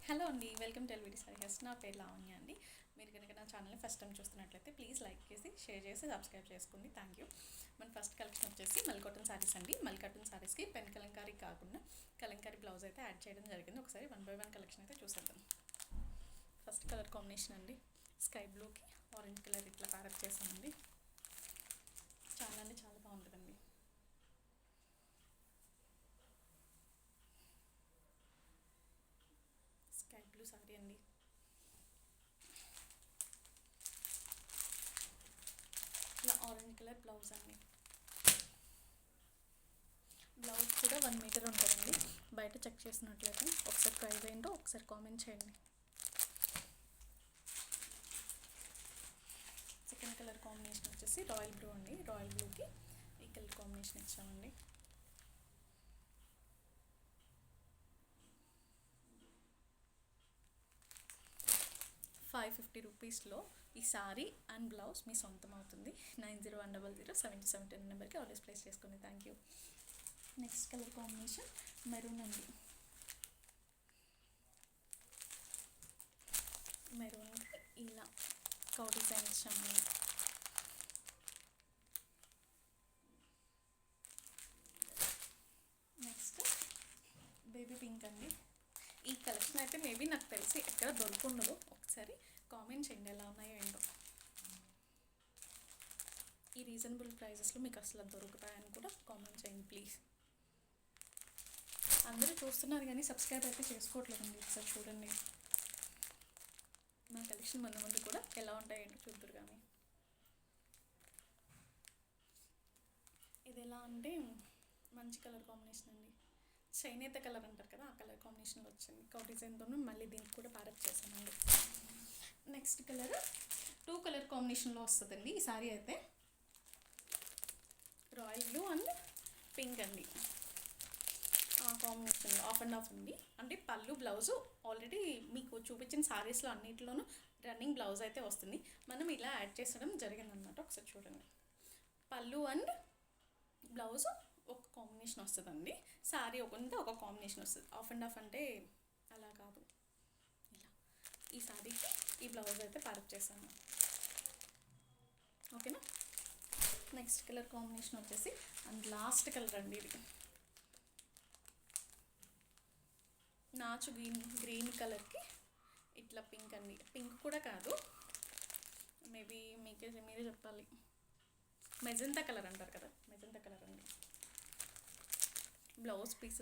Hello అండి, welcome to ఎల్విడి saris. నా పేరు లావణ్య అండి. మీరు కనుక నా ఛానల్ని ఫస్ట్ టైం చూస్తున్నట్లయితే ప్లీజ్ లైక్ చేసి షేర్ చేసి సబ్స్క్రైబ్ చేసుకోండి. Thank you. మన ఫస్ట్ కలెక్షన్ వచ్చేసి మల్ కాటన్ సారీస్ అండి. మల్ కాటన్ సారీస్కి పెన్ కలంకారీ కాకుండా కలంకారీ బ్లౌజ్ అయితే యాడ్ చేయడం జరిగింది. ఒకసారి 1 by 1 కలెక్షన్ అయితే చూసేద్దాం. ఫస్ట్ కలర్ కాంబినేషన్ అండి, స్కై బ్లూకి ఆరెంజ్ కలర్ ఇట్లా ప్యారప్ చేసామండి. చాలా అంటే చాలా బాగుంటుందండి. స్కై బ్లూ సారీ అండి. ఇలా ఆరెంజ్ కలర్ బ్లౌజ్ అండి. బ్లౌజ్ కూడా 1 మీటర్ ఉంటుందండి. బయట చెక్ చేసినట్లయితే ఒకసారి ప్రైస్ ఏంటో ఒకసారి కామెంట్ చేయండి. సెకండ్ కలర్ కాంబినేషన్ వచ్చేసి రాయల్ బ్లూ అండి. రాయల్ బ్లూకి ఈ కలర్ కాంబినేషన్ ఇచ్చామండి. ₹550లో ఈ సారీ అండ్ బ్లౌజ్ మీ సొంతం అవుతుంది. 9010070710 నెంబర్కి ఆర్డర్స్ ప్లేస్ చేసుకోండి. Thank you. Next colour combination maroon అండి. మెరూన్ ఇలా కౌ డిజైన్ ఇచ్చాము. నెక్స్ట్ బేబీ పింక్ అండి. ఈ కలెక్షన్ అయితే మేబీ నాకు తెలిసి ఎక్కడ దొరుకుండదు. ఒకసారి కామెంట్ చేయండి ఎలా ఉన్నాయో ఏంటో. ఈ రీజనబుల్ ప్రైజెస్లో మీకు అసలు దొరుకుతాయని కూడా కామెంట్ చేయండి ప్లీజ్. అందరూ చూస్తున్నారు కానీ సబ్స్క్రైబ్ అయితే చేసుకోవట్లేదండి. ఒకసారి చూడండి. నా కలెక్షన్ ముందు కూడా ఎలా ఉంటాయంటే చూద్దరు. కానీ ఇది ఎలా అంటే మంచి కలర్ కాంబినేషన్ అండి. చేనేత కలర్ అంటారు కదా, ఆ కలర్ కాంబినేషన్లో వచ్చింది. కౌ డిజైన్తో మళ్ళీ దీనికి కూడా ప్యారప్ చేశానండి. నెక్స్ట్ కలర్ 2 కలర్ కాంబినేషన్లో వస్తుందండి ఈ సారీ అయితే. రాయల్ బ్లూ అండ్ పింక్ అండి. ఆ కాంబినేషన్ ఆఫ్ అండ్ ఆఫ్ అండి. అంటే పళ్ళు బ్లౌజు ఆల్రెడీ మీకు చూపించిన సారీస్లో అన్నింటిలోనూ రన్నింగ్ బ్లౌజ్ అయితే వస్తుంది. మనం ఇలా యాడ్ చేసడం జరిగిందనమాట. ఒకసారి చూడండి. పళ్ళు అండ్ బ్లౌజు ఒక కాంబినేషన్ వస్తుందండి. సారీ ఒక కాంబినేషన్ వస్తుంది. ఆఫ్ అండ్ ఆఫ్ అంటే అలా కాదు, ఇలా ఈ సారీకి ఈ బ్లౌజ్ అయితే ప్యారప్ చేశాను. ఓకేనా. నెక్స్ట్ కలర్ కాంబినేషన్ వచ్చేసి అండ్ లాస్ట్ కలర్ అండి. ఇది నాచు గ్రీన్ కలర్కి ఇట్లా పింక్ అండి. పింక్ కూడా కాదు, మేబీ మీరే చెప్పాలి. మెజంతా కలర్ అంటారు కదా, మెజంతా కలర్ అండి. Blouse piece